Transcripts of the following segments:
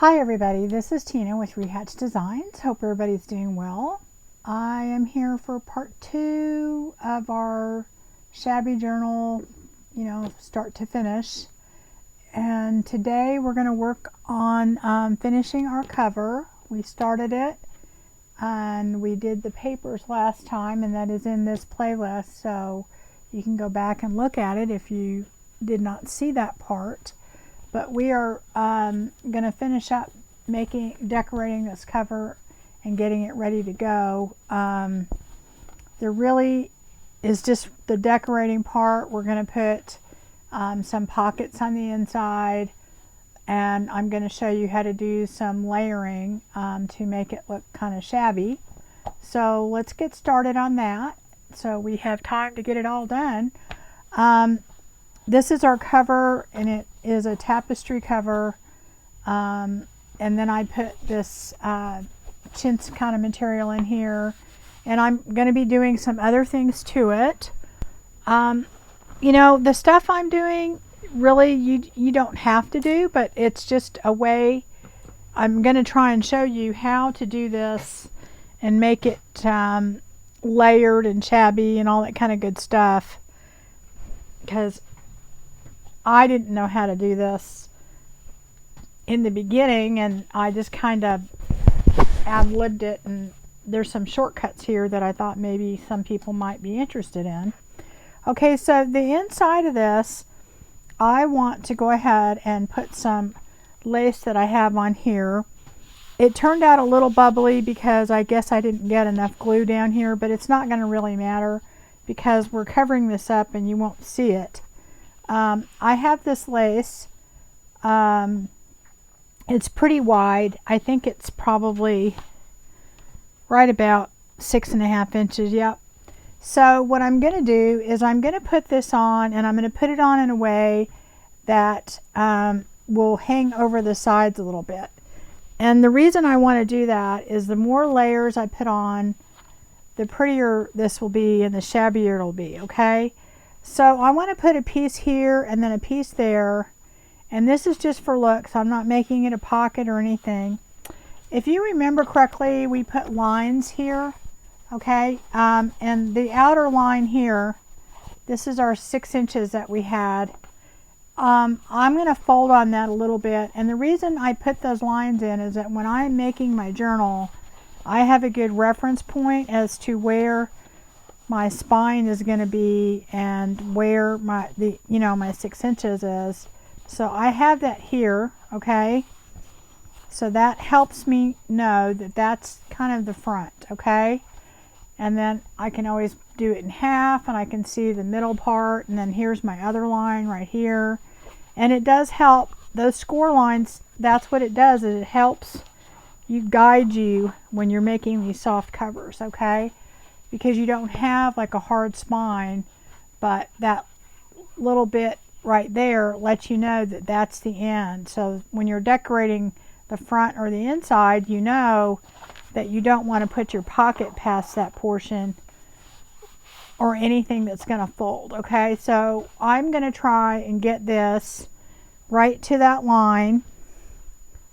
Hi everybody, this is Tina with Rehatch Designs. Hope everybody's doing well. I am here for part 2 of our Shabby Journal, start to finish. And today we're going to work on finishing our cover. We started it and we did the papers last time, and that is in this playlist, so you can go back and look at it if you did not see that part. But we are going to finish up decorating this cover and getting it ready to go. There really is just the decorating part. We're going to put some pockets on the inside, and I'm going to show you how to do some layering to make it look kind of shabby. So let's get started on that so we have time to get it all done. This is our cover, and it is a tapestry cover, and then I put this chintz kind of material in here, and I'm going to be doing some other things to it. The stuff I'm doing, really you don't have to do, but it's just a way. I'm going to try and show you how to do this and make it layered and shabby and all that kind of good stuff, because I didn't know how to do this in the beginning, and I just kind of ad-libbed it, and there's some shortcuts here that I thought maybe some people might be interested in. Okay, so the inside of this, I want to go ahead and put some lace that I have on here. It turned out a little bubbly because I guess I didn't get enough glue down here, but it's not going to really matter because we're covering this up and you won't see it. I have this lace. It's pretty wide. I think it's probably right about 6.5 inches. Yep. So what I'm going to do is I'm going to put this on, and I'm going to put it on in a way that will hang over the sides a little bit. And the reason I want to do that is the more layers I put on, the prettier this will be and the shabbier it'll be, okay? So I want to put a piece here and then a piece there, and this is just for looks. I'm not making it a pocket or anything. If you remember correctly, we put lines here, okay? And the outer line here, this is our 6 inches that we had. I'm going to fold on that a little bit, and the reason I put those lines in is that when I'm making my journal, I have a good reference point as to where my spine is going to be and where my 6 inches is. So I have that here, okay? So that helps me know that that's kind of the front, okay? And then I can always do it in half, and I can see the middle part, and then here's my other line right here. And it does help, those score lines, that's what it does, is it helps guide you when you're making these soft covers, okay? Because you don't have like a hard spine, but that little bit right there lets you know that that's the end. So when you're decorating the front or the inside, you know that you don't want to put your pocket past that portion or anything that's going to fold, okay? So I'm going to try and get this right to that line,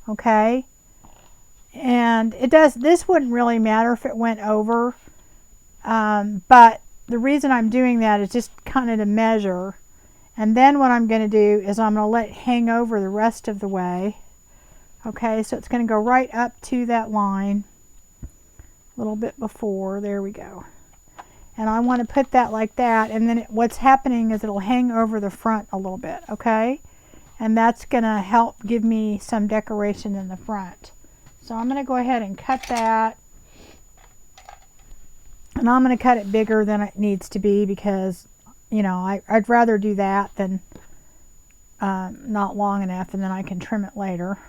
okay? And this wouldn't really matter if it went over, but the reason I'm doing that is just kind of to measure. And then what I'm going to do is I'm going to let it hang over the rest of the way. Okay, so it's going to go right up to that line a little bit before. There we go. And I want to put that like that, and then what's happening is it'll hang over the front a little bit, okay? And that's going to help give me some decoration in the front. So I'm going to go ahead and cut that. And I'm going to cut it bigger than it needs to be because, I'd rather do that than not long enough, and then I can trim it later.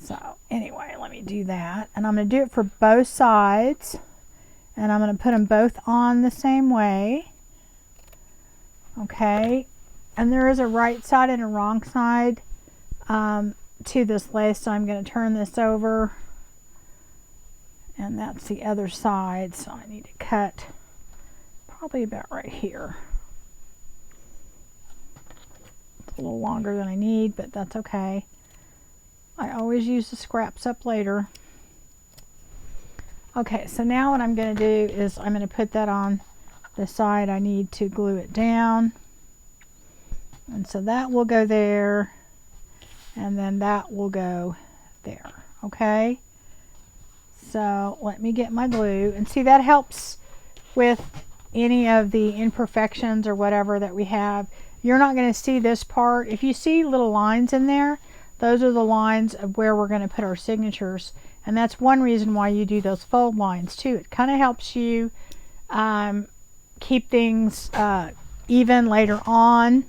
So anyway, let me do that. And I'm going to do it for both sides. And I'm going to put them both on the same way. Okay. And there is a right side and a wrong side to this lace, so I'm going to turn this over. And that's the other side, so I need to cut probably about right here. It's a little longer than I need, but that's okay. I always use the scraps up later. Okay, so now what I'm going to do is I'm going to put that on the side I need to glue it down. And so that will go there, and then that will go there. Okay, so let me get my glue, and see, that helps with any of the imperfections or whatever that we have. You're not going to see this part. If you see little lines in there, those are the lines of where we're going to put our signatures, and that's one reason why you do those fold lines too. It kind of helps you keep things even later on.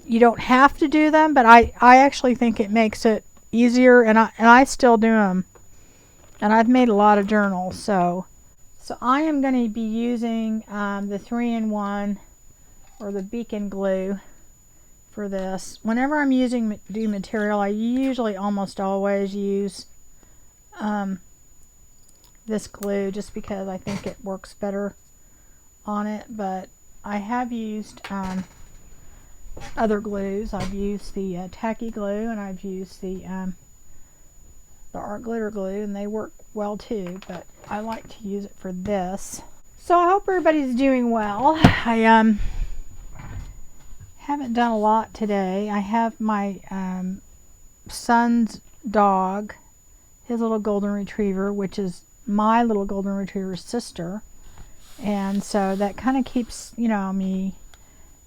You don't have to do them, but I actually think it makes it easier, and I still do them, and I've made a lot of journals. So I am going to be using the 3-in-1 or the beacon glue for this. Whenever I'm using material, I usually almost always use this glue, just because I think it works better on it. But I have used other glues. I've used the tacky glue, and I've used the art glitter glue, and they work well too, but I like to use it for this. So I hope everybody's doing well. I haven't done a lot today. I have my son's dog, his little golden retriever, which is my little golden retriever's sister, and so that kind of keeps, you know, me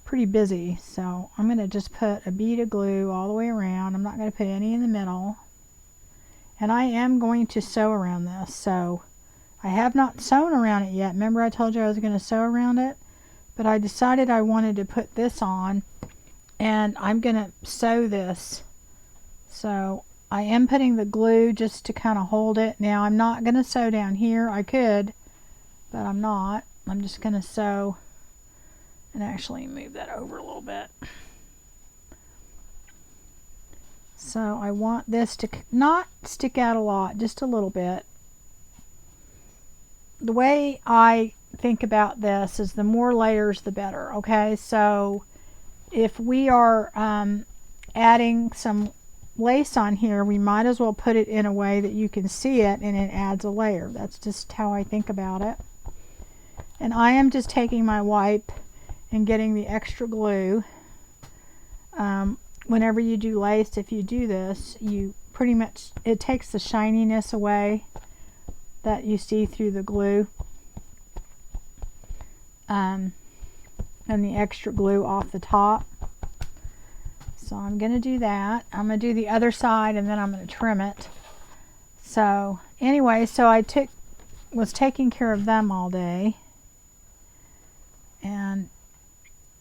pretty busy. So I'm going to just put a bead of glue all the way around. I'm not going to put any in the middle, and I am going to sew around this. So I have not sewn around it yet. Remember I told you I was going to sew around it, but I decided I wanted to put this on, and I'm going to sew this. So I am putting the glue just to kind of hold it. Now I'm not going to sew down here. I could, but I'm not. I'm just going to sew and actually move that over a little bit. So I want this to not stick out a lot, just a little bit. The way I think about this is the more layers the better. Okay, so if we are adding some lace on here, we might as well put it in a way that you can see it and it adds a layer. That's just how I think about it. And I am just taking my wipe and getting the extra glue. Whenever you do lace, if you do this, you pretty much, it takes the shininess away that you see through the glue, and the extra glue off the top. So I'm going to do that. I'm going to do the other side, and then I'm going to trim it. So anyway, so I was taking care of them all day, and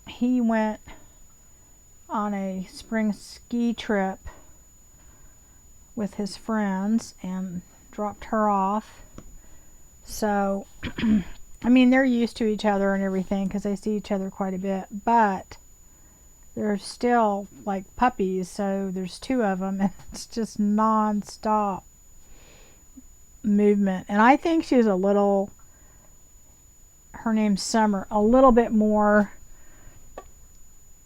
he went on a spring ski trip with his friends and dropped her off. So I mean, they're used to each other and everything because they see each other quite a bit, but they're still like puppies. So there's 2 of them, and it's just non-stop movement. And I think she's a little, her name's Summer, a little bit more,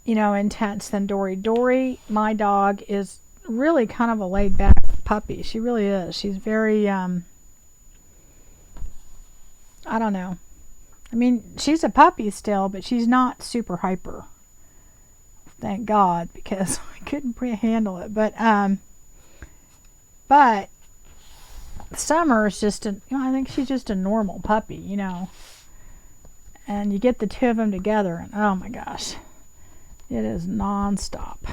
you know, intense than Dory. Dory, my dog, is really kind of a laid-back puppy. She really is. She's very, I don't know. I mean, she's a puppy still, but she's not super hyper. Thank God, because I couldn't handle it. But Summer is just a, you know, I think she's just a normal puppy, you know. And you get the 2 of them together, and oh my gosh, it is non-stop.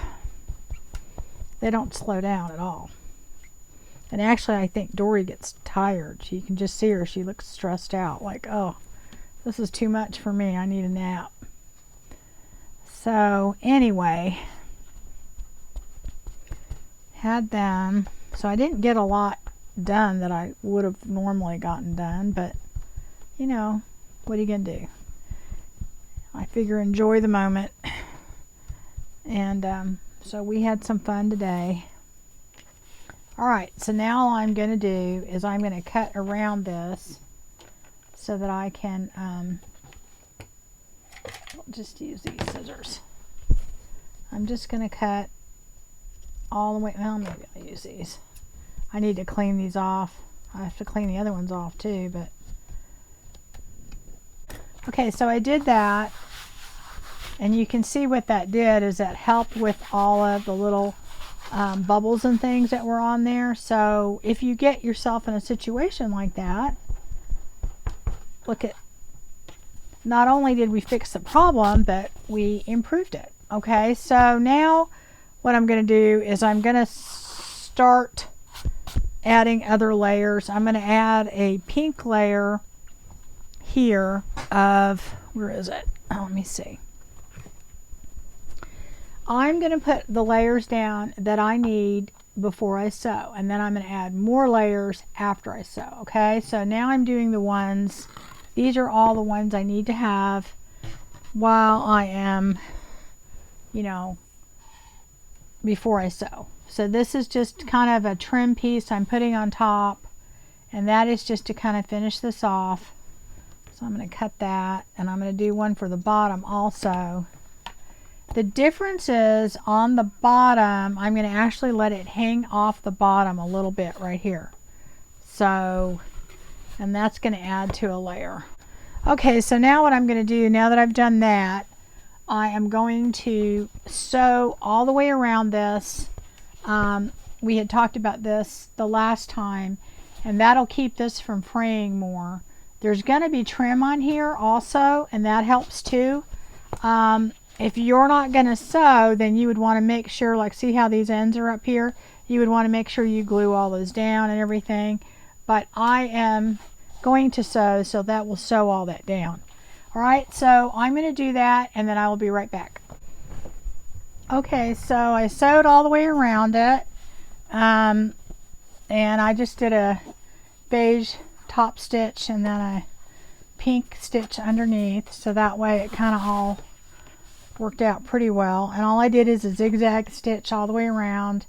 They don't slow down at all. And actually, I think Dory gets tired. You can just see her. She looks stressed out, like, oh, this is too much for me. I need a nap. So anyway, had them. So I didn't get a lot done that I would have normally gotten done, but you know, what are you gonna do? I figure enjoy the moment. And so we had some fun today. Alright, so now all I'm going to do is I'm going to cut around this so that I can I'll just use these scissors. I'm just going to cut all the way. Well, maybe I'll use these. I need to clean these off. I have to clean the other ones off too, but okay, so I did that, and you can see what that did is that helped with all of the little bubbles and things that were on there. So if you get yourself in a situation like that, look at, not only did we fix the problem, but we improved it. Okay, so now what I'm going to do is I'm going to start adding other layers. I'm going to add a pink layer here of, where is it? Oh, let me see. I'm going to put the layers down that I need before I sew, and then I'm going to add more layers after I sew. Okay, so now I'm doing the ones, these are all the ones I need to have while I am, you know, before I sew. So this is just kind of a trim piece I'm putting on top, and that is just to kind of finish this off. So I'm going to cut that, and I'm going to do one for the bottom also. The difference is on the bottom, I'm going to actually let it hang off the bottom a little bit right here. So, and that's going to add to a layer. Okay, so now what I'm going to do, now that I've done that, I am going to sew all the way around this. We had talked about this the last time, and that'll keep this from fraying more. There's going to be trim on here also, and that helps too. If you're not going to sew, then you would want to make sure, like, see how these ends are up here? You would want to make sure you glue all those down and everything. But I am going to sew, so that will sew all that down. All right, so I'm going to do that, and then I will be right back. Okay, so I sewed all the way around it, and I just did a beige top stitch and then a pink stitch underneath, so that way it kind of all worked out pretty well. And all I did is a zigzag stitch all the way around.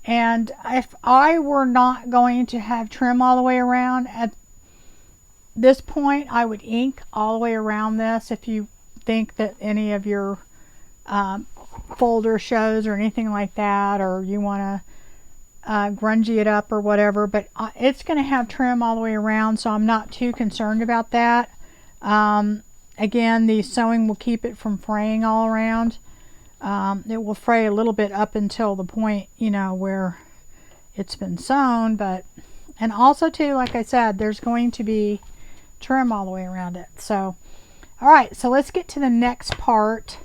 And if I were not going to have trim all the way around at this point, I would ink all the way around this if you think that any of your folder shows or anything like that, or you want to grungy it up or whatever. But it's going to have trim all the way around, so I'm not too concerned about that. Again, the sewing will keep it from fraying all around. It will fray a little bit up until the point, you know, where it's been sewn, but, and also too, like I said, there's going to be trim all the way around it. So, all right, so let's get to the next part.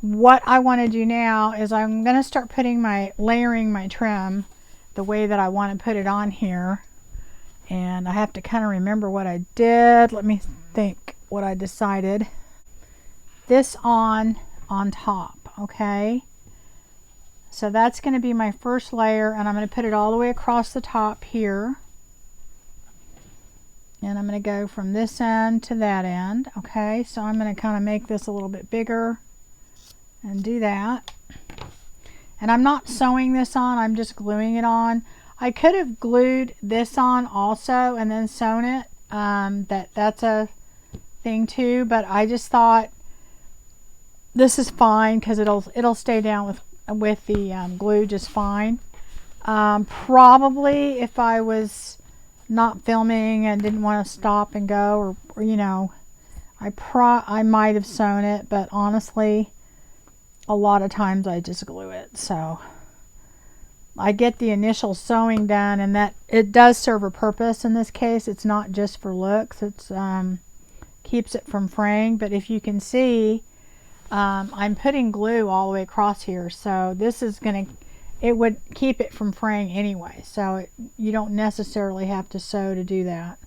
What I want to do now is I'm going to start putting layering my trim the way that I want to put it on here. And I have to kind of remember what I did. Let me think what I decided. This on top, okay? So that's going to be my first layer, and I'm going to put it all the way across the top here. And I'm going to go from this end to that end, okay? So I'm going to kind of make this a little bit bigger and do that. And I'm not sewing this on, I'm just gluing it on. I could have glued this on also and then sewn it. That's a thing too, but I just thought this is fine because it'll stay down with the glue just fine. Probably if I was not filming and didn't want to stop and go, or you know, I might have sewn it, but honestly, a lot of times I just glue it. So I get the initial sewing done, and that it does serve a purpose in this case. It's not just for looks. It's keeps it from fraying. But if you can see, I'm putting glue all the way across here, so this is gonna, it would keep it from fraying anyway, so you don't necessarily have to sew to do that.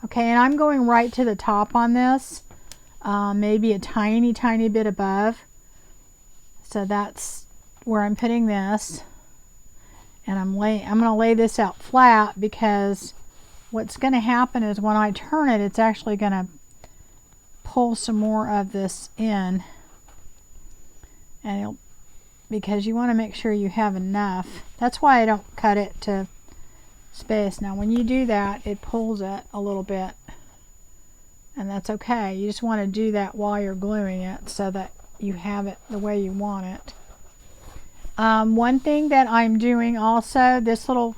Okay, and I'm going right to the top on this, maybe a tiny bit above. So that's where I'm putting this, and I'm going to lay this out flat, because what's going to happen is when I turn it, it's actually going to pull some more of this in, and because you want to make sure you have enough. That's why I don't cut it to space. Now when you do that, it pulls it a little bit, and that's okay. You just want to do that while you're gluing it, so that you have it the way you want it. One thing that I'm doing also, this little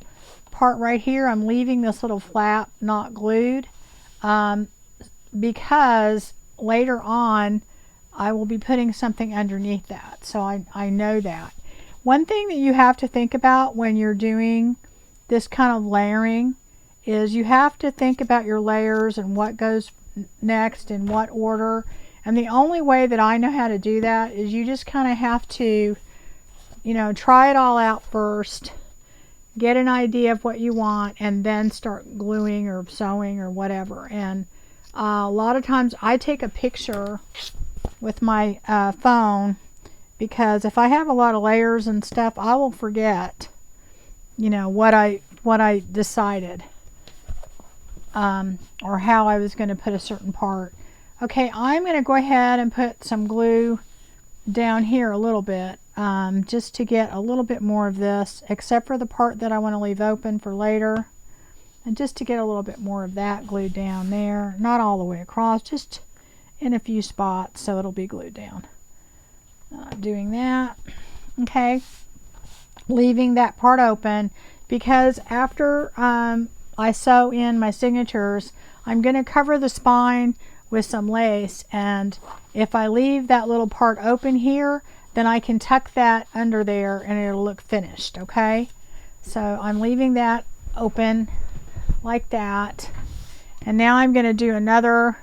part right here, I'm leaving this little flap not glued because later on I will be putting something underneath that, so I know that. One thing that you have to think about when you're doing this kind of layering is you have to think about your layers and what goes next in what order. And the only way that I know how to do that is you just kind of have to, you know, try it all out first, get an idea of what you want, and then start gluing or sewing or whatever. And a lot of times I take a picture with my phone, because if I have a lot of layers and stuff, I will forget, you know, what I decided or how I was going to put a certain part. Okay, I'm going to go ahead and put some glue down here a little bit, just to get a little bit more of this, except for the part that I want to leave open for later, and just to get a little bit more of that glued down there, not all the way across, just in a few spots, so it'll be glued down. Doing that. Okay, leaving that part open, because after I sew in my signatures, I'm going to cover the spine with some lace, and if I leave that little part open here, then I can tuck that under there and it'll look finished. Okay, so I'm leaving that open like that, and now I'm going to do another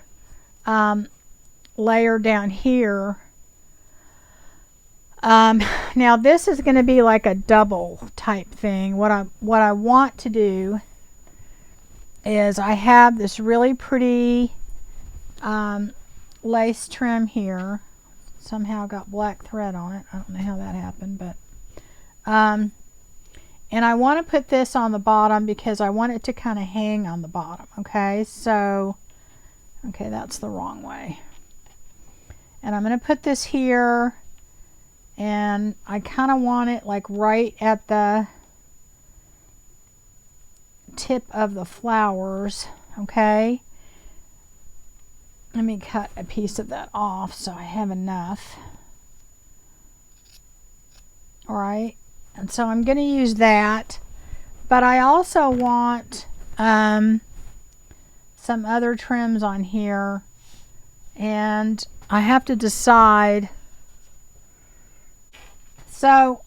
layer down here. Now this is going to be like a double type thing. What I want to do is, I have this really pretty lace trim here. Somehow got black thread on it. I don't know how that happened, but and I want to put this on the bottom because I want it to kind of hang on the bottom. Okay, so okay, that's the wrong way. And I'm going to put this here, and I kind of want it like right at the tip of the flowers. Okay, let me cut a piece of that off so I have enough. All right, and so I'm going to use that, but I also want some other trims on here, and I have to decide. So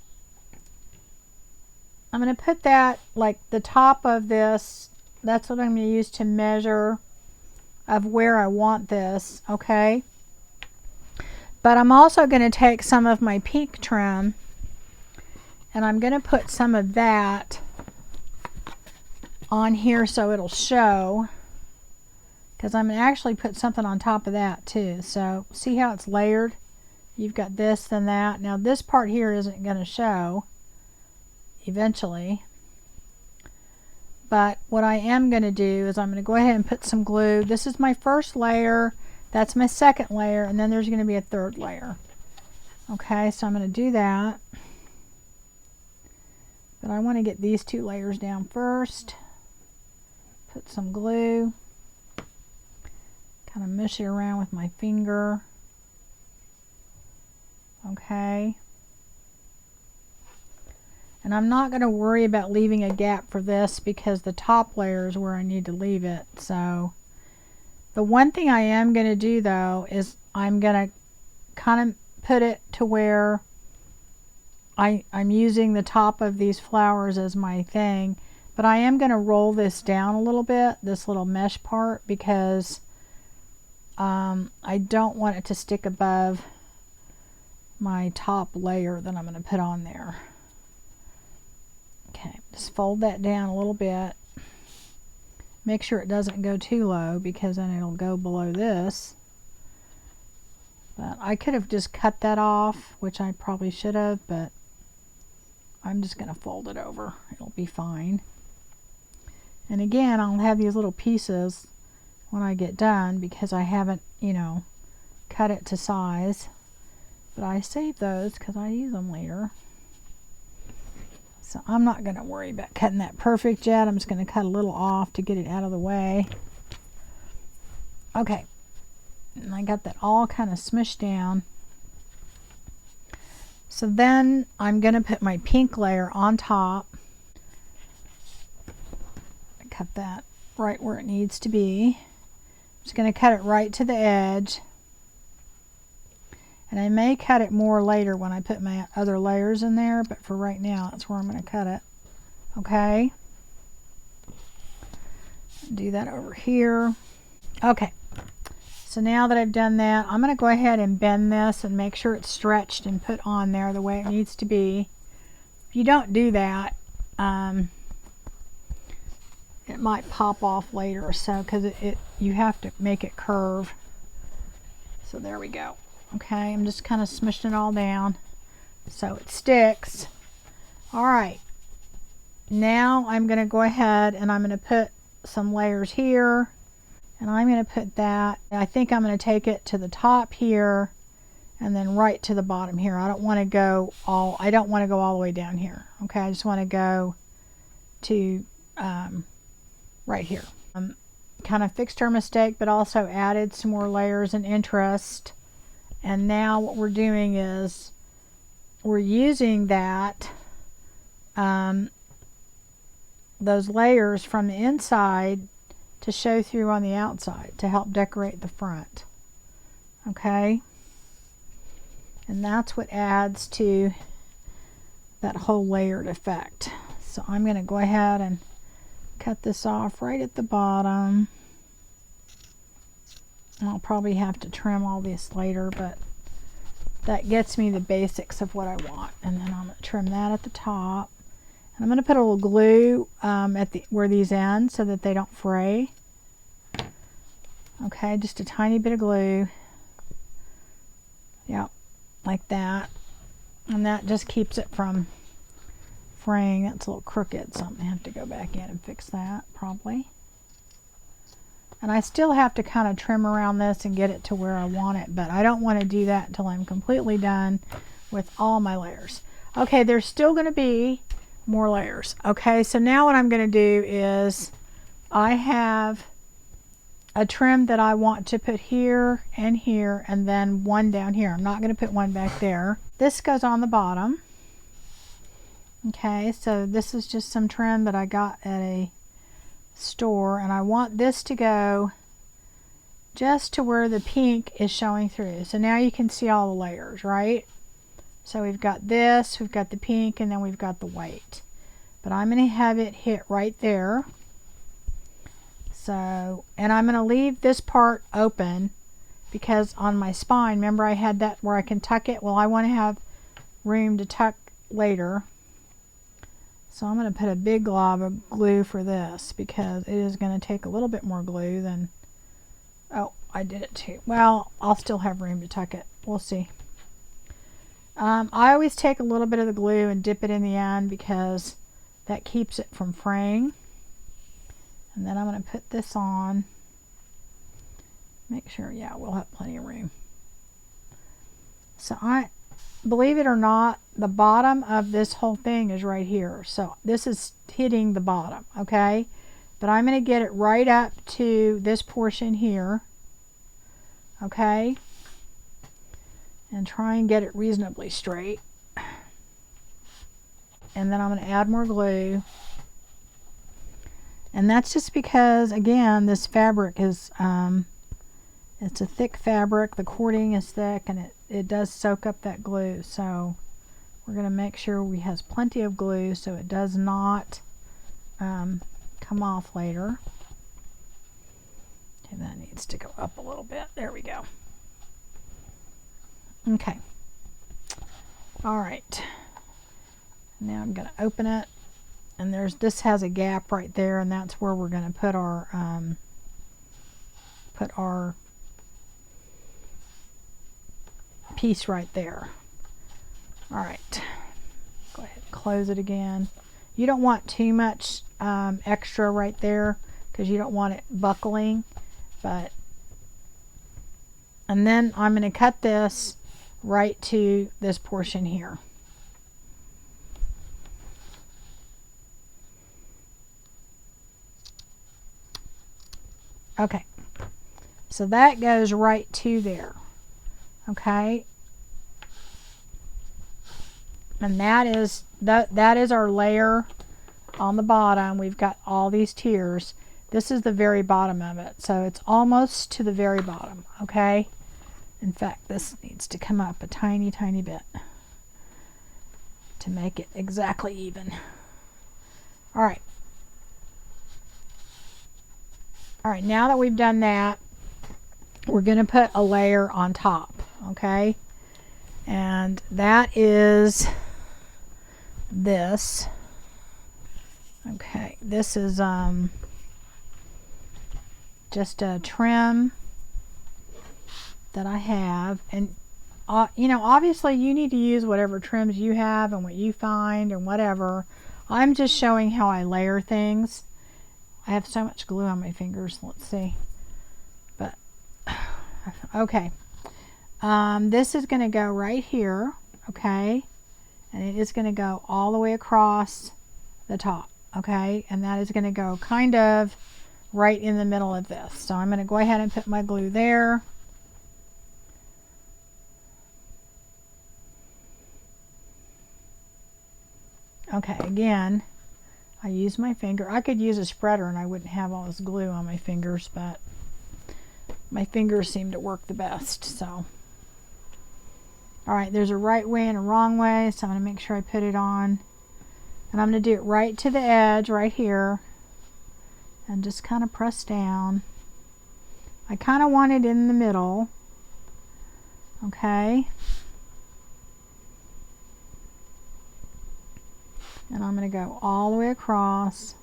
I'm going to put that like the top of this. That's what I'm going to use to measure of where I want this. Okay, but I'm also going to take some of my pink trim, and I'm going to put some of that on here so it'll show, because I'm going to actually put something on top of that too. So see how it's layered? You've got this, then that. Now this part here isn't going to show eventually, but what I am going to do is I'm going to go ahead and put some glue. This is my first layer, that's my second layer, and then there's going to be a third layer. Okay, so I'm going to do that, but I want to get these two layers down first. Put some glue, kind of mush it around with my finger. Okay, and I'm not going to worry about leaving a gap for this because the top layer is where I need to leave it. So the one thing I am going to do though is I'm going to kind of put it to where I'm using the top of these flowers as my thing, but I am going to roll this down a little bit, this little mesh part, because I don't want it to stick above my top layer that I'm going to put on there. Okay, just fold that down a little bit. Make sure it doesn't go too low, because then it'll go below this. But I could have just cut that off, which I probably should have, but I'm just going to fold it over. It'll be fine. And again, I'll have these little pieces when I get done, because I haven't, you know, cut it to size. But I save those because I use them later. So I'm not going to worry about cutting that perfect yet. I'm just going to cut a little off to get it out of the way. Okay, and I got that all kind of smushed down. So then I'm going to put my pink layer on top. Cut that right where it needs to be. I'm just going to cut it right to the edge. And I may cut it more later when I put my other layers in there, but for right now, that's where I'm going to cut it. Okay. Do that over here. Okay. So now that I've done that, I'm going to go ahead and bend this and make sure it's stretched and put on there the way it needs to be. If you don't do that, it might pop off later or so, because you have to make it curve. So there we go. Okay, I'm just kind of smushing it all down so it sticks. All right, now I'm going to go ahead and I'm going to put some layers here, and I'm going to put that, I think I'm going to take it to the top here and then right to the bottom here. I don't want to go all the way down here. Okay, I just want to go to right here. Kind of fixed our mistake, but also added some more layers and interest. And now what we're doing is we're using that those layers from the inside to show through on the outside to help decorate the front. Okay, and that's what adds to that whole layered effect. So I'm going to go ahead and cut this off right at the bottom. I'll probably have to trim all this later, but that gets me the basics of what I want. And then I'm going to trim that at the top. And I'm going to put a little glue at where these end so that they don't fray. Okay, just a tiny bit of glue. Yep, like that. And that just keeps it from fraying. That's a little crooked, so I'm going to have to go back in and fix that probably. And I still have to kind of trim around this and get it to where I want it, but I don't want to do that until I'm completely done with all my layers. Okay, there's still going to be more layers. Okay, so now what I'm going to do is I have a trim that I want to put here and then one down here. I'm not going to put one back there. This goes on the bottom. Okay, so this is just some trim that I got at a store, and I want this to go just to where the pink is showing through. So now you can see all the layers, right? So we've got this, we've got the pink, and then we've got the white. But I'm going to have it hit right there. So, and I'm going to leave this part open because on my spine, remember I had that where I can tuck it? Well, I want to have room to tuck later. So I'm going to put a big glob of glue for this because it is going to take a little bit more glue than, oh, I did it too. Well, I'll still have room to tuck it. We'll see. I always take a little bit of the glue and dip it in the end because that keeps it from fraying. And then I'm going to put this on. Make sure, yeah, we'll have plenty of room. So believe it or not, the bottom of this whole thing is right here. So this is hitting the bottom, okay? But I'm going to get it right up to this portion here, okay? And try and get it reasonably straight. And then I'm going to add more glue. And that's just because, again, this fabric is, it's a thick fabric. The cording is thick, and it does soak up that glue. So we're going to make sure we has plenty of glue so it does not come off later. Okay, that needs to go up a little bit. There we go. Okay. All right. Now I'm going to open it, and this has a gap right there, and that's where we're going to put our piece right there. All right. Go ahead and close it again. You don't want too much extra right there because you don't want it buckling, and then I'm going to cut this right to this portion here. Okay, so that goes right to there. Okay, And that is our layer on the bottom. We've got all these tiers. This is the very bottom of it, so it's almost to the very bottom. Okay, in fact, this needs to come up a tiny bit to make it exactly even. All right, now that we've done that, we're going to put a layer on top. Okay, and that is this. Okay, this is just a trim that I have, and you know, obviously you need to use whatever trims you have and what you find and whatever. I'm just showing how I layer things. I have so much glue on my fingers. Let's see, but okay, this is going to go right here. Okay, and it is going to go all the way across the top. Okay, and that is going to go kind of right in the middle of this. So I'm going to go ahead and put my glue there. Okay, again, I use my finger. I could use a spreader and I wouldn't have all this glue on my fingers, but my fingers seem to work the best. So, all right, there's a right way and a wrong way, so I'm going to make sure I put it on. And I'm going to do it right to the edge right here and just kind of press down. I kind of want it in the middle. Okay. And I'm going to go all the way across.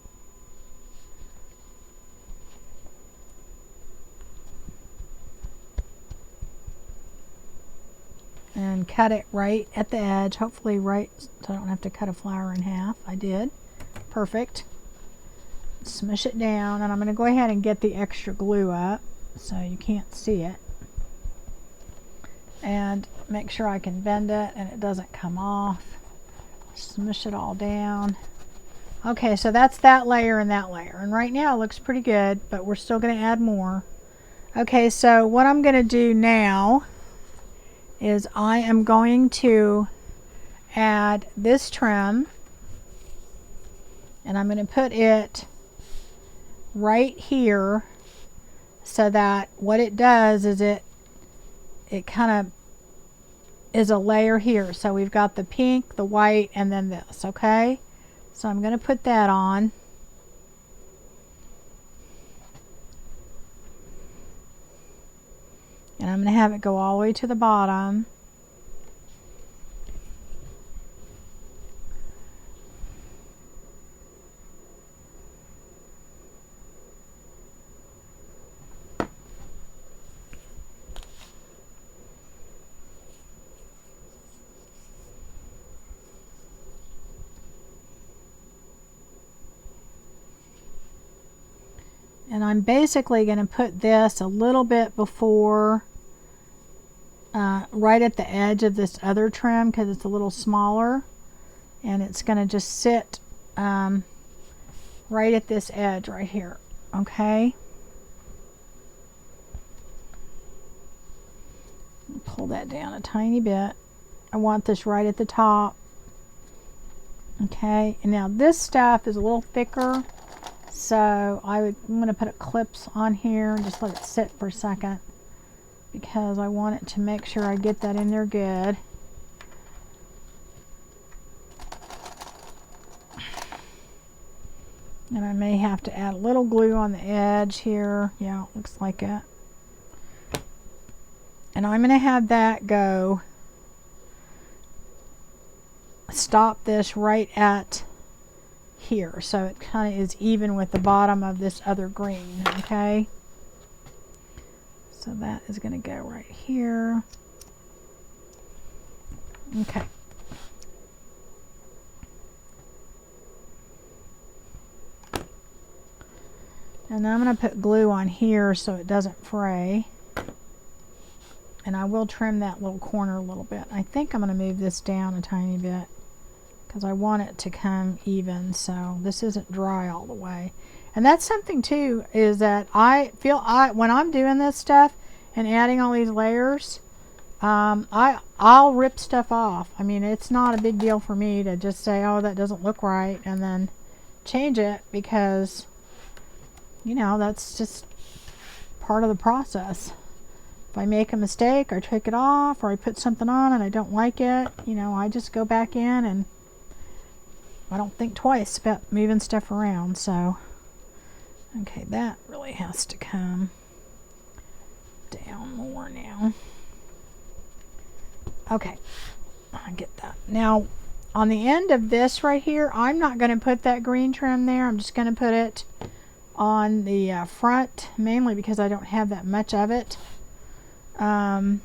And cut it right at the edge, hopefully right, so I don't have to cut a flower in half. I did. Perfect. Smush it down, and I'm going to go ahead and get the extra glue up so you can't see it. And make sure I can bend it and it doesn't come off. Smush it all down. Okay, so that's that layer and that layer. And right now it looks pretty good, but we're still going to add more. Okay, so what I'm going to do now is I am going to add this trim, and I'm going to put it right here so that what it does is it kind of is a layer here. So we've got the pink, the white, and then this. Okay, so I'm going to put that on. And I'm going to have it go all the way to the bottom. And I'm basically going to put this a little bit before, right at the edge of this other trim, because it's a little smaller, and it's going to just sit right at this edge right here. Okay, pull that down a tiny bit. I want this right at the top. Okay, and now this stuff is a little thicker, so I'm going to put clips on here and just let it sit for a second, because I want it to make sure I get that in there good. And I may have to add a little glue on the edge here. Yeah, it looks like it. And I'm going to have that go, stop this right at here, so it kind of is even with the bottom of this other green. Okay, so that is going to go right here. Okay, and I'm going to put glue on here so it doesn't fray, and I will trim that little corner a little bit. I think I'm going to move this down a tiny bit because I want it to come even, so this isn't dry all the way. And that's something too, is that I feel when I'm doing this stuff and adding all these layers, I'll rip stuff off. I mean, it's not a big deal for me to just say, oh, that doesn't look right, and then change it, because, you know, that's just part of the process. If I make a mistake, I take it off, or I put something on and I don't like it, you know, I just go back in and I don't think twice about moving stuff around. So, okay, that really has to come down more now. Okay, I get that. Now, on the end of this right here, I'm not going to put that green trim there. I'm just going to put it on the front, mainly because I don't have that much of it. But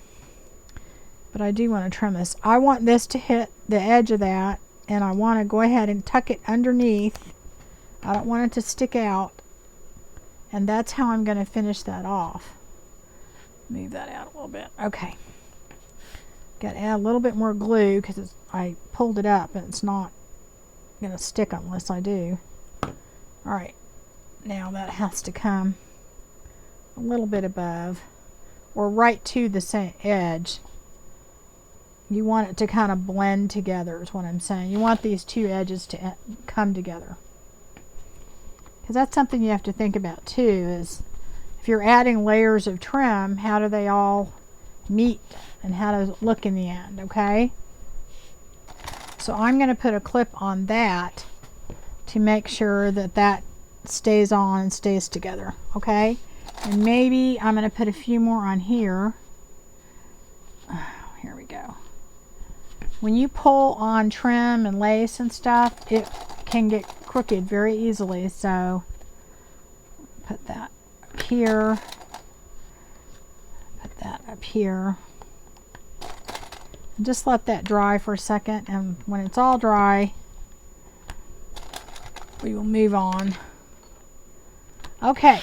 I do want to trim this. I want this to hit the edge of that, and I want to go ahead and tuck it underneath. I don't want it to stick out, and that's how I'm going to finish that off. Move that out a little bit. Okay. Got to add a little bit more glue because I pulled it up and it's not going to stick unless I do. Alright, now that has to come a little bit above, or right to the same edge. You want it to kind of blend together is what I'm saying. You want these two edges to come together. Because that's something you have to think about too, is if you're adding layers of trim, how do they all meet and how does it look in the end, okay? So I'm going to put a clip on that to make sure that that stays on and stays together, okay? And maybe I'm going to put a few more on here. Here we go. When you pull on trim and lace and stuff, it can get crooked very easily, so put that up here. Put that up here. And just let that dry for a second, and when it's all dry, we will move on. Okay,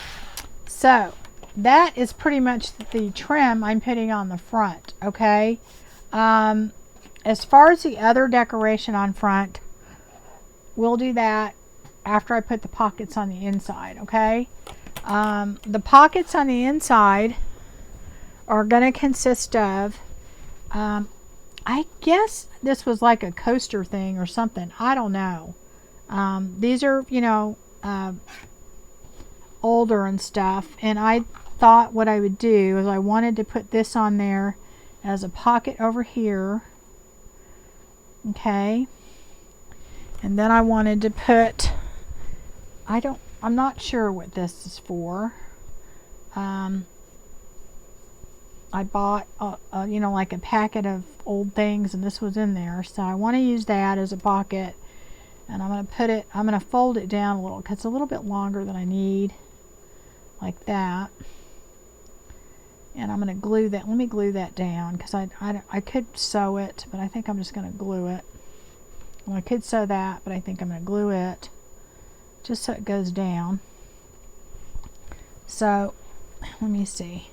so that is pretty much the trim I'm putting on the front, okay? As far as the other decoration on front, we'll do that after I put the pockets on the inside, okay? The pockets on the inside are going to consist of, I guess this was like a coaster thing or something. I don't know. These are, you know, older and stuff, and I thought what I would do is I wanted to put this on there as a pocket over here, okay, and then I wanted to put, I'm not sure what this is for. I bought you know, like a packet of old things, and this was in there, so I want to use that as a pocket, and I'm going to put it, I'm going to fold it down a little because it's a little bit longer than I need, like that. And I'm going to glue that. Let me glue that down because I could sew it, but I think I'm just going to glue it. Well, I could sew that, but I think I'm going to glue it just so it goes down. So let me see.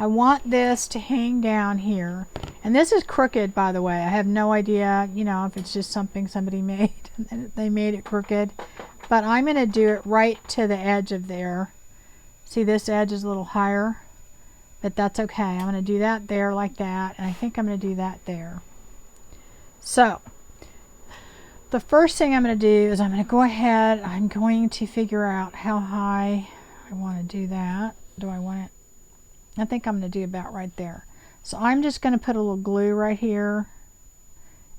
I want this to hang down here, and this is crooked, by the way. I have no idea, you know, if it's just something somebody made and they made it crooked, but I'm going to do it right to the edge of there. See, this edge is a little higher, but that's okay. I'm going to do that there like that, and I think I'm going to do that there. So the first thing I'm going to do is I'm going to go ahead, I'm going to figure out how high I want to do that. Do I want it? I think I'm going to do about right there. So I'm just going to put a little glue right here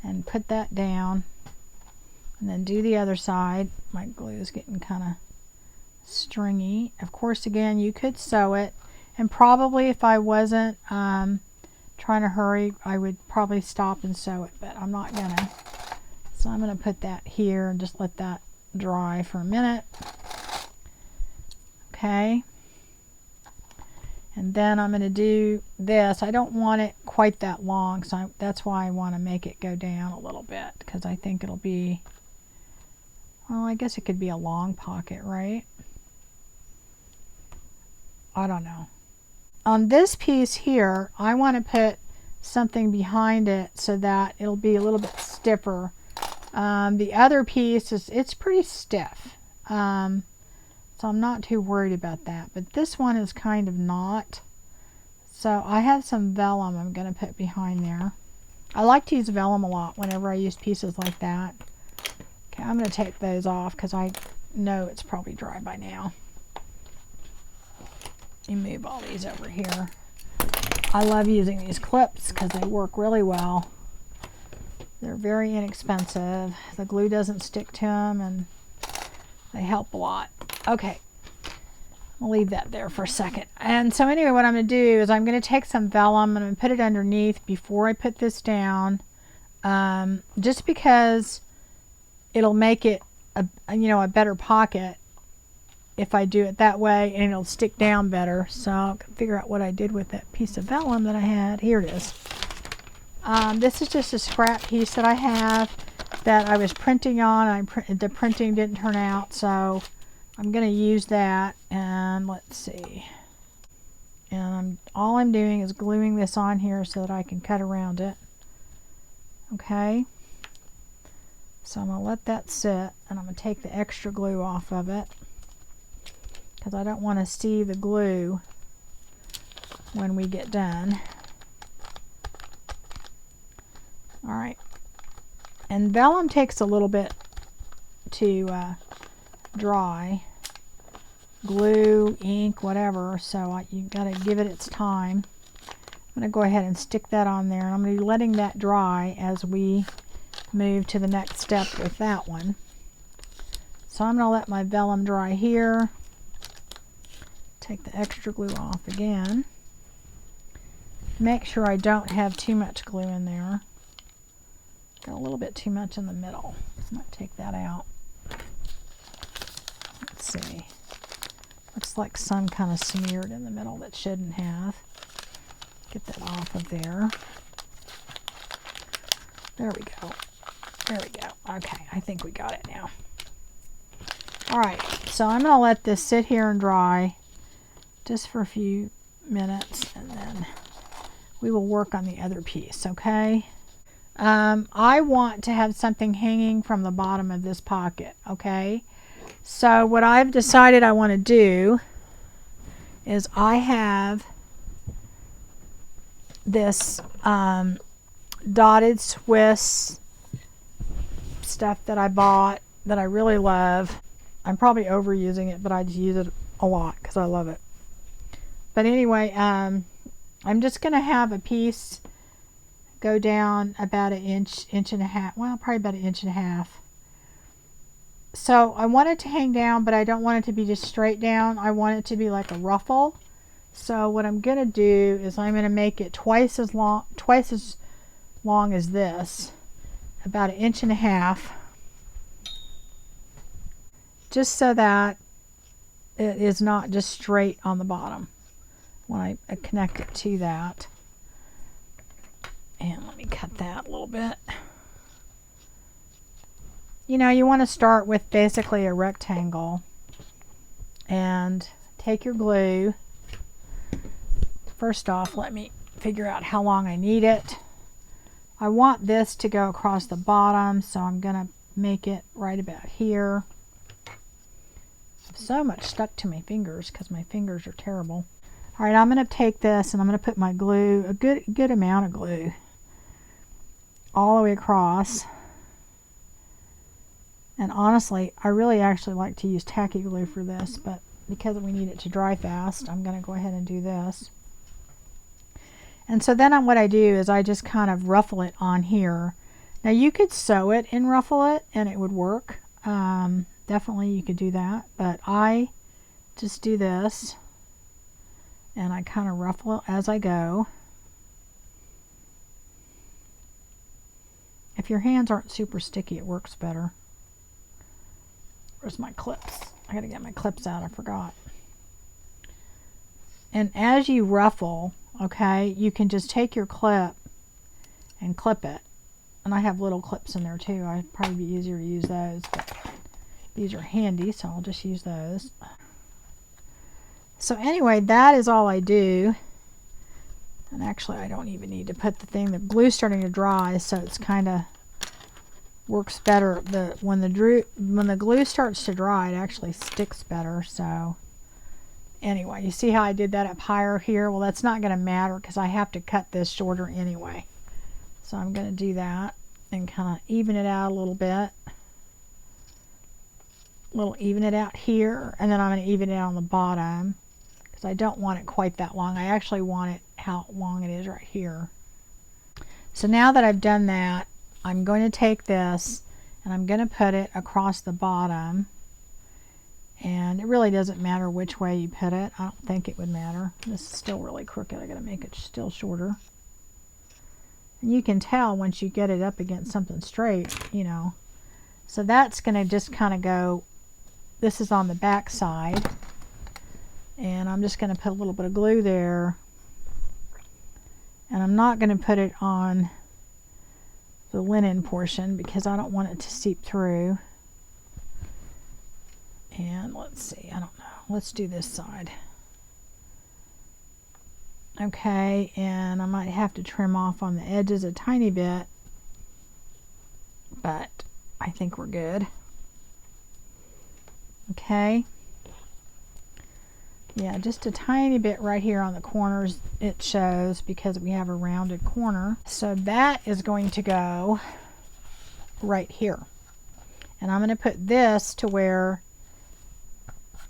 and put that down, and then do the other side. My glue is getting kind of stringy. Of course, again, you could sew it, and probably if I wasn't trying to hurry, I would probably stop and sew it, but I'm not gonna. So I'm going to put that here and just let that dry for a minute. Okay. And then I'm going to do this. I don't want it quite that long, so that's why I want to make it go down a little bit, because I think it'll be, well, I guess it could be a long pocket, right? I don't know. On this piece here, I want to put something behind it so that it'll be a little bit stiffer. The other piece it's pretty stiff. So I'm not too worried about that, but this one is kind of not. So I have some vellum I'm going to put behind there. I like to use vellum a lot whenever I use pieces like that. Okay, I'm going to take those off because I know it's probably dry by now. You move all these over here. I love using these clips because they work really well. They're very inexpensive. The glue doesn't stick to them and they help a lot. Okay, I'll leave that there for a second. And so anyway, what I'm going to do is I'm going to take some vellum and I'm going to put it underneath before I put this down, just because it'll make it a better pocket if I do it that way, and it'll stick down better. So I'll figure out what I did with that piece of vellum that I had. Here it is. This is just a scrap piece that I have that I was printing on. The printing didn't turn out, so I'm going to use that. And let's see. And all I'm doing is gluing this on here so that I can cut around it. Okay. So I'm going to let that sit, and I'm going to take the extra glue off of it because I don't want to see the glue when we get done. Alright, and vellum takes a little bit to dry. Glue, ink, whatever, so you got to give it its time. I'm going to go ahead and stick that on there, and I'm going to be letting that dry as we move to the next step with that one. So I'm going to let my vellum dry here. Take the extra glue off again. Make sure I don't have too much glue in there. Got a little bit too much in the middle. I might take that out. Let's see. Looks like some kind of smeared in the middle that shouldn't have. Get that off of there. There we go. There we go. Okay, I think we got it now. Alright, so I'm going to let this sit here and dry just for a few minutes, and then we will work on the other piece, okay? I want to have something hanging from the bottom of this pocket, okay? So what I've decided I want to do is I have this dotted Swiss stuff that I bought that I really love. I'm probably overusing it, but I just use it a lot because I love it. But anyway, I'm just going to have a piece go down about an inch and a half. Well, probably about an inch and a half. So I want it to hang down, but I don't want it to be just straight down. I want it to be like a ruffle. So what I'm going to do is I'm going to make it twice as long as this, about an inch and a half, just so that it is not just straight on the bottom when I connect it to that. And let me cut that a little bit. You know, you want to start with basically a rectangle and take your glue. First off, let me figure out how long I need it. I want this to go across the bottom, so I'm going to make it right about here. So much stuck to my fingers because my fingers are terrible. All right, I'm going to take this and I'm going to put my glue, a good amount of glue, all the way across. And honestly, I really actually like to use tacky glue for this, but because we need it to dry fast, I'm going to go ahead and do this. And so then what I do is I just kind of ruffle it on here. Now you could sew it and ruffle it and it would work. Definitely you could do that, but I just do this and I kind of ruffle it as I go. If your hands aren't super sticky, it works better. Where's my clips? I gotta get my clips out, I forgot. And as you ruffle, okay, you can just take your clip and clip it. And I have little clips in there too. I'd probably be easier to use those, but these are handy, so I'll just use those. So anyway, that is all I do. And actually, I don't even need to put the thing. The glue's starting to dry, so it's kind of works better. When the glue starts to dry, it actually sticks better. So Anyway, you see how I did that up higher here? Well, that's not going to matter because I have to cut this shorter anyway. So I'm going to do that and kind of even it out a little bit. Even it out here, and then I'm going to even it out on the bottom because I don't want it quite that long. I actually want it how long it is right here. So now that I've done that, I'm going to take this and I'm going to put it across the bottom. And it really doesn't matter which way you put it. I don't think it would matter. This is still really crooked. I got to make it still shorter. And you can tell once you get it up against something straight, you know. So that's going to just kind of go, this is on the back side. And I'm just going to put a little bit of glue there. And I'm not going to put it on the linen portion because I don't want it to seep through. And let's see, I don't know. Let's do this side. Okay, and I might have to trim off on the edges a tiny bit, but I think we're good. Okay. Yeah, just a tiny bit right here on the corners it shows because we have a rounded corner. So that is going to go right here. And I'm going to put this to where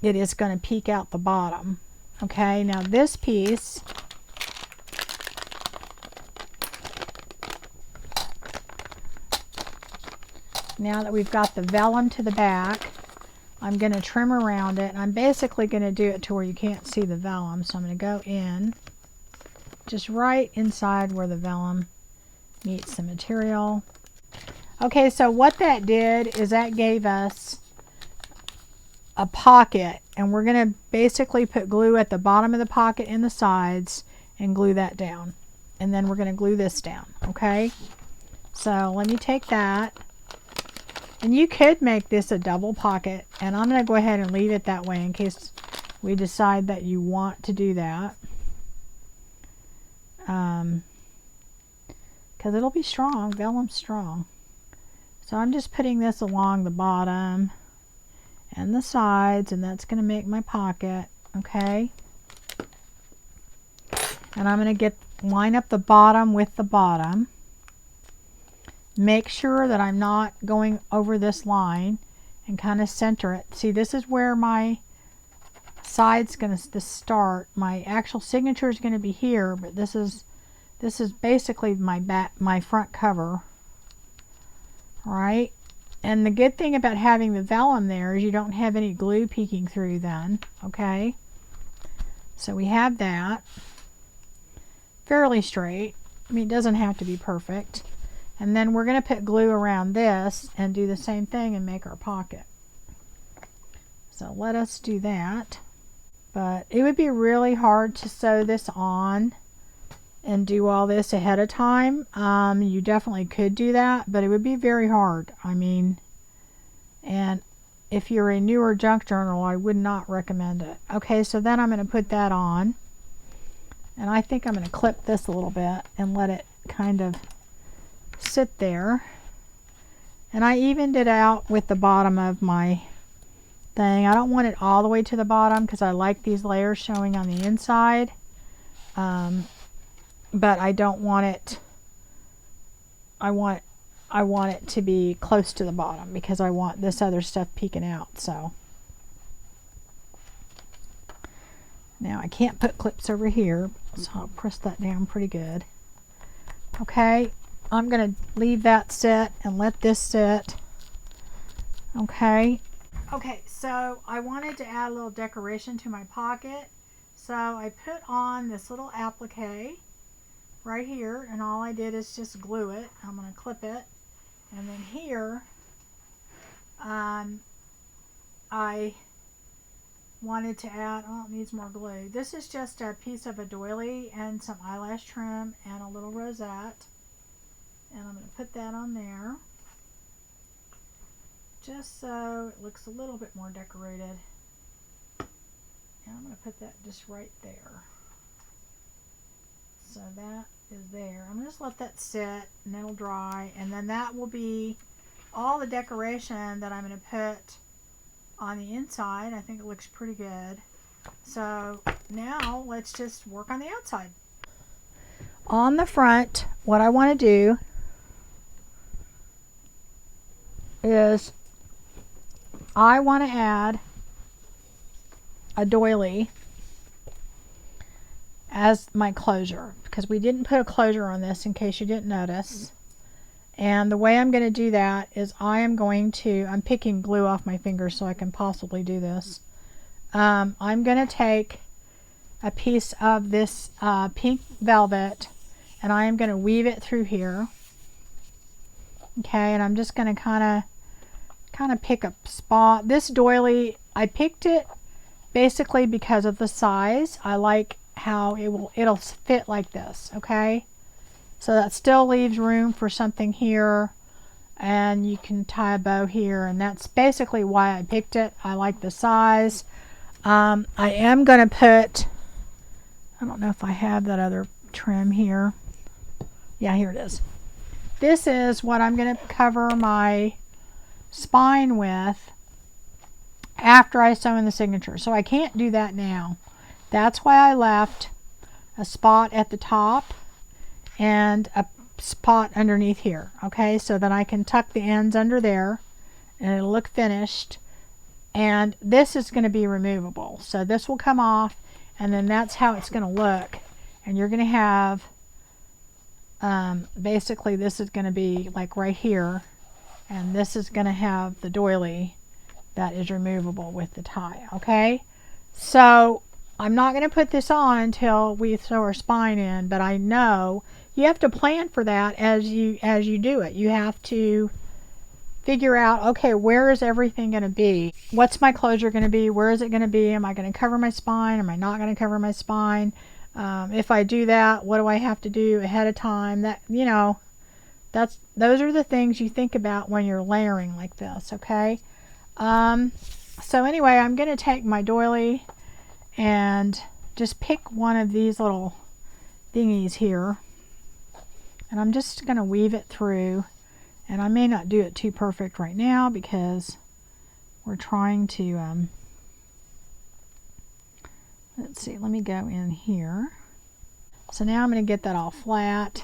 it is going to peek out the bottom. Okay, now this piece, now that we've got the vellum to the back, I'm going to trim around it. And I'm basically going to do it to where you can't see the vellum. So I'm going to go in just right inside where the vellum meets the material. Okay, so what that did is that gave us a pocket, and we're going to basically put glue at the bottom of the pocket and the sides and glue that down, and then we're going to glue this down. Okay, so let me take that, and you could make this a double pocket, and I'm going to go ahead and leave it that way in case we decide that you want to do that, because it'll be strong. Vellum's strong. So I'm just putting this along the bottom and the sides, and that's going to make my pocket. Okay, and I'm going to line up the bottom with the bottom. Make sure that I'm not going over this line, and kind of center it. See, this is where my side's going to start. My actual signature is going to be here, but this is basically my front cover. All right. And the good thing about having the vellum there is you don't have any glue peeking through then. Okay, so we have that fairly straight. I mean, it doesn't have to be perfect. And then we're going to put glue around this and do the same thing and make our pocket. So let us do that. But it would be really hard to sew this on and do all this ahead of time. You definitely could do that, but it would be very hard. I mean, and if you're a newer junk journal, I would not recommend it. Okay, so then I'm going to put that on, and I think I'm going to clip this a little bit and let it kind of sit there. And I evened it out with the bottom of my thing. I don't want it all the way to the bottom because I like these layers showing on the inside. But I don't want it, I want it to be close to the bottom because I want this other stuff peeking out. So now I can't put clips over here, so I'll press that down pretty good. Okay, I'm going to leave that sit and let this sit. Okay, so I wanted to add a little decoration to my pocket, so I put on this little applique right here, and all I did is just glue it. I'm going to clip it, and then here I wanted to add, oh, it needs more glue. This is just a piece of a doily and some eyelash trim and a little rosette, and I'm going to put that on there just so it looks a little bit more decorated, and I'm going to put that just right there. So that is there. I'm going to just let that sit and it'll dry, and then that will be all the decoration that I'm going to put on the inside. I think it looks pretty good. So now let's just work on the outside. On the front, what I want to do is I want to add a doily as my closure, because we didn't put a closure on this, in case you didn't notice. And the way I'm going to do that is I'm picking glue off my fingers so I can possibly do this. I'm going to take a piece of this pink velvet and I am going to weave it through here. Okay, and I'm just going to kind of pick a spot. This doily, I picked it basically because of the size. I like how it'll fit like this, okay? So that still leaves room for something here, and you can tie a bow here, and that's basically why I picked it. I like the size. I am going to put, I don't know if I have that other trim here. Yeah, here it is. This is what I'm going to cover my spine with after I sew in the signature. So I can't do that now. That's why I left a spot at the top and a spot underneath here. Okay, so that I can tuck the ends under there and it'll look finished. And this is going to be removable. So this will come off, and then that's how it's going to look. And you're going to have, basically this is going to be like right here. And this is going to have the doily that is removable with the tie. Okay, so I'm not going to put this on until we sew our spine in, but I know you have to plan for that as you do it. You have to figure out, okay, where is everything going to be? What's my closure going to be? Where is it going to be? Am I going to cover my spine? Am I not going to cover my spine? If I do that, what do I have to do ahead of time? That, you know, those are the things you think about when you're layering like this, okay? So anyway, I'm going to take my doily and just pick one of these little thingies here, and I'm just going to weave it through. And I may not do it too perfect right now because we're trying to, let's see, let me go in here. So now I'm going to get that all flat.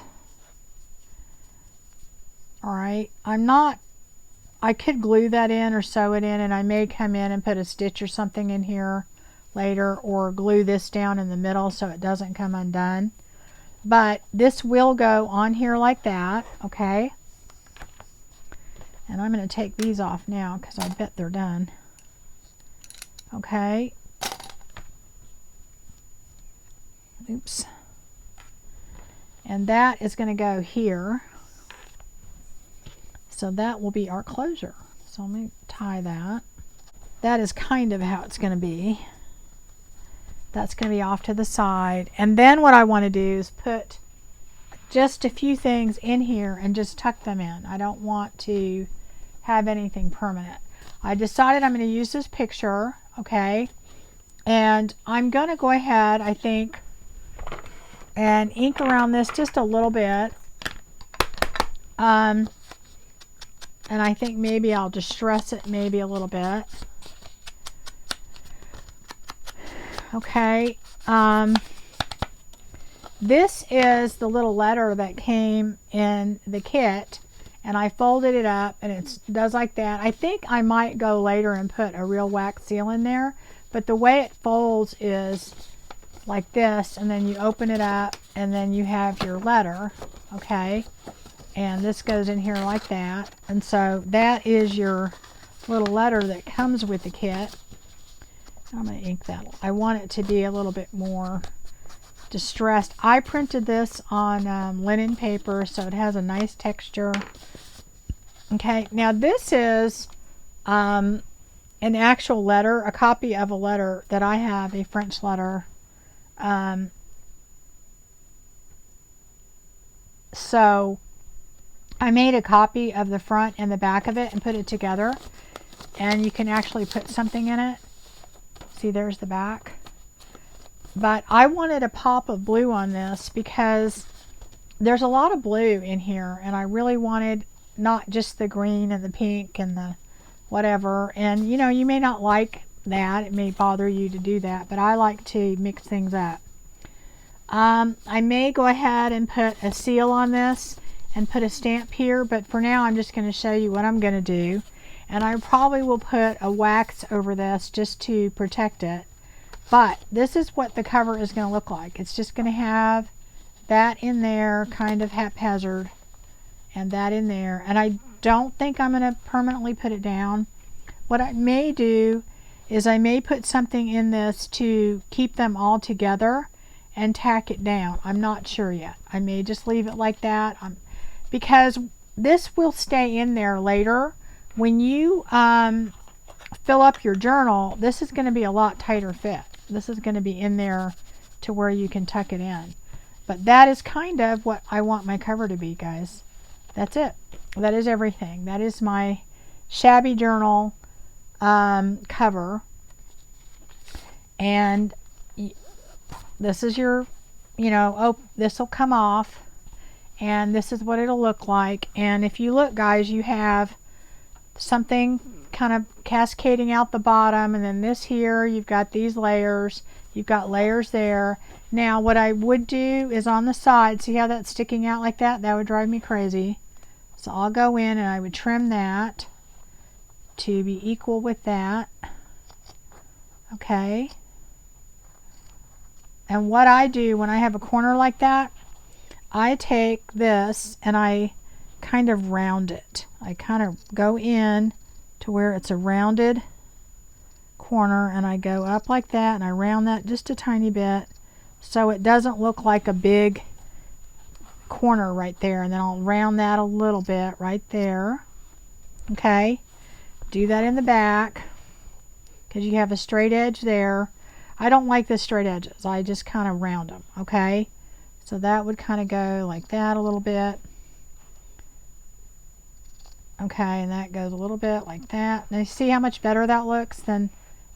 All right, I could glue that in or sew it in, and I may come in and put a stitch or something in here later, or glue this down in the middle so it doesn't come undone. But this will go on here like that, okay? And I'm going to take these off now because I bet they're done. Okay. Oops. And that is going to go here. So that will be our closure. So let me tie that. That is kind of how it's going to be. That's going to be off to the side. And then what I want to do is put just a few things in here and just tuck them in. I don't want to have anything permanent. I decided I'm going to use this picture, okay, and I'm going to go ahead, I think, and ink around this just a little bit, and I think maybe I'll distress it maybe a little bit. Okay, this is the little letter that came in the kit, and I folded it up and it does like that. I think I might go later and put a real wax seal in there, but the way it folds is like this, and then you open it up and then you have your letter, okay, and this goes in here like that. And so that is your little letter that comes with the kit. I'm going to ink that. I want it to be a little bit more distressed. I printed this on linen paper, so it has a nice texture. Okay, now this is an actual letter, a copy of a letter that I have, a French letter. So I made a copy of the front and the back of it and put it together, and you can actually put something in it. See, there's the back. But I wanted a pop of blue on this because there's a lot of blue in here, and I really wanted not just the green and the pink and the whatever. And you know, you may not like that. It may bother you to do that, but I like to mix things up. I may go ahead and put a seal on this and put a stamp here, but for now I'm just going to show you what I'm going to do. And I probably will put a wax over this just to protect it. But this is what the cover is going to look like. It's just going to have that in there, kind of haphazard, and that in there. And I don't think I'm going to permanently put it down. What I may do is I may put something in this to keep them all together and tack it down. I'm not sure yet. I may just leave it like that, because this will stay in there later. When you fill up your journal, this is going to be a lot tighter fit. This is going to be in there to where you can tuck it in. But that is kind of what I want my cover to be, guys. That's it. That is everything. That is my Shabby Journal cover. And this is your, oh, this will come off. And this is what it'll look like. And if you look, guys, you have something kind of cascading out the bottom, and then this here, you've got these layers, you've got layers there. Now what I would do is on the side, see how that's sticking out like that? That would drive me crazy. So I'll go in and I would trim that to be equal with that. Okay. And what I do when I have a corner like that, I take this and I kind of round it. I kind of go in to where it's a rounded corner, and I go up like that and I round that just a tiny bit so it doesn't look like a big corner right there, and then I'll round that a little bit right there. Okay, do that in the back because you have a straight edge there. I don't like the straight edges, I just kind of round them. Okay, so that would kind of go like that a little bit. Okay, and that goes a little bit like that. Now you see how much better that looks than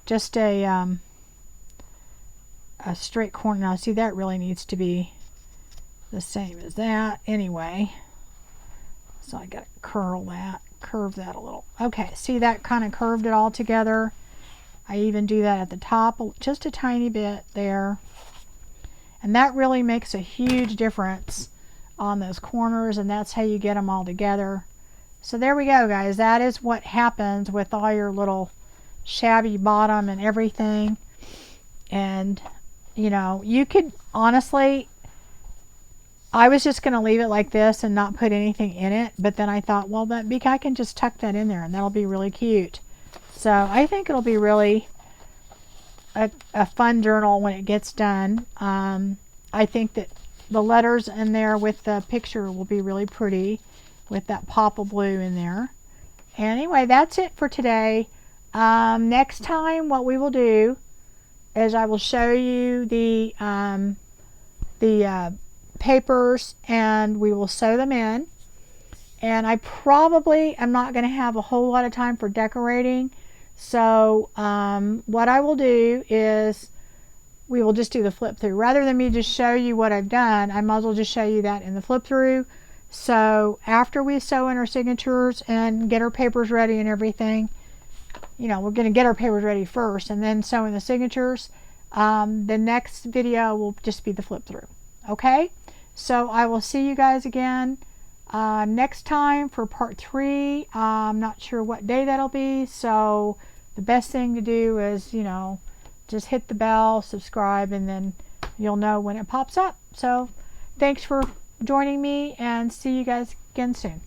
just a straight corner. Now see, that really needs to be the same as that anyway. So I gotta curve that a little. Okay, see that kind of curved it all together. I even do that at the top just a tiny bit there. And that really makes a huge difference on those corners, and that's how you get them all together. So there we go, guys. That is what happens with all your little shabby bottom and everything. And you could honestly, I was just going to leave it like this and not put anything in it, but then I thought, well, I can just tuck that in there and that'll be really cute. So I think it'll be really a fun journal when it gets done. I think that the letters in there with the picture will be really pretty with that pop of blue in there. Anyway, that's it for today. Next time what we will do is I will show you the papers, and we will sew them in. And I probably am not going to have a whole lot of time for decorating. So what I will do is we will just do the flip through. Rather than me just show you what I've done, I might as well just show you that in the flip through. So after we sew in our signatures and get our papers ready and everything, we're going to get our papers ready first and then sew in the signatures. The next video will just be the flip through. Okay, so I will see you guys again next time for part 3. I'm not sure what day that'll be, so the best thing to do is just hit the bell, subscribe, and then you'll know when it pops up. So thanks for joining me, and see you guys again soon.